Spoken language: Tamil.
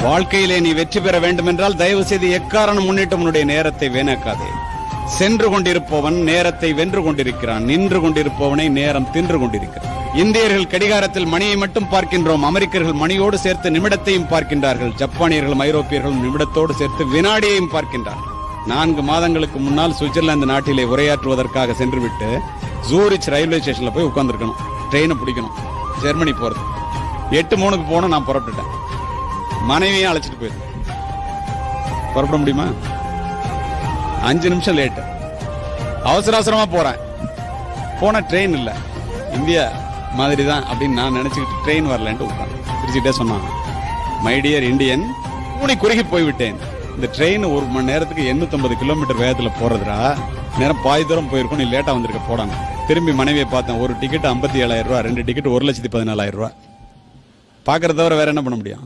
வாழ்க்கையிலே நீ வெற்றி பெற வேண்டும் என்றால் தயவு செய்து எக்காரணம் முன்னிட்டு உன்னுடைய நேரத்தை வீணாக்காதே. சென்று கொண்டிருப்பவன் நேரத்தை வென்று கொண்டிருக்கிறான், நின்று கொண்டிருப்பவனை நேரம் தின்று கொண்டிருக்கிறான். இந்தியர்கள் கடிகாரத்தில் மணியை மட்டும் பார்க்கின்றோம், அமெரிக்கர்கள் மணியோடு சேர்த்து நிமிடத்தையும் பார்க்கின்றார்கள், ஜப்பானியர்களும் ஐரோப்பியர்களும் நிமிடத்தோடு சேர்த்து வினாடியையும் பார்க்கின்றார்கள். 4 மாதங்களுக்கு முன்னால் சுவிட்சர்லாந்து நாட்டிலே உரையாற்றுவதற்காக சென்றுவிட்டு ஜூரிச் ரயில்வே ஸ்டேஷன்ல போய் உட்கார்ந்துருக்கணும். ட்ரெயினை பிடிக்கணும், ஜெர்மனி போறது. 8:03 போன நான் புறப்பட்டுட்டேன். மனைவியும் அழைச்சிட்டு போயிரு. புறப்பட முடியுமா? 5 நிமிஷம் லேட்டு. அவசர அவசரமா போறேன். போன ட்ரெயின் இல்ல, இந்தியா மாதிரி தான் அப்படின்னு நான் நினைச்சுக்கிட்டு ட்ரெயின் வரலன்ட்டு உட்காந்து சிரிச்சுட்டே சொன்னான், மை டியர் இந்தியன், கூனி குறுகி போய்விட்டேன். இந்த ட்ரெயின் 1 மணி நேரத்துக்கு 850 கிலோமீட்டர் வேகத்துல போறதுடா, நேரம் பாதி தூரம் போயிருக்கும், நீ லேட்டா வந்திருக்க போடாங்க. திரும்பி மனைவியை பார்த்தேன். ஒரு டிக்கெட் 57,000 ரூபாய், 2 டிக்கெட் 1,14,000 ரூபாய். பாக்குறத தவிர வேற என்ன பண்ண முடியும்?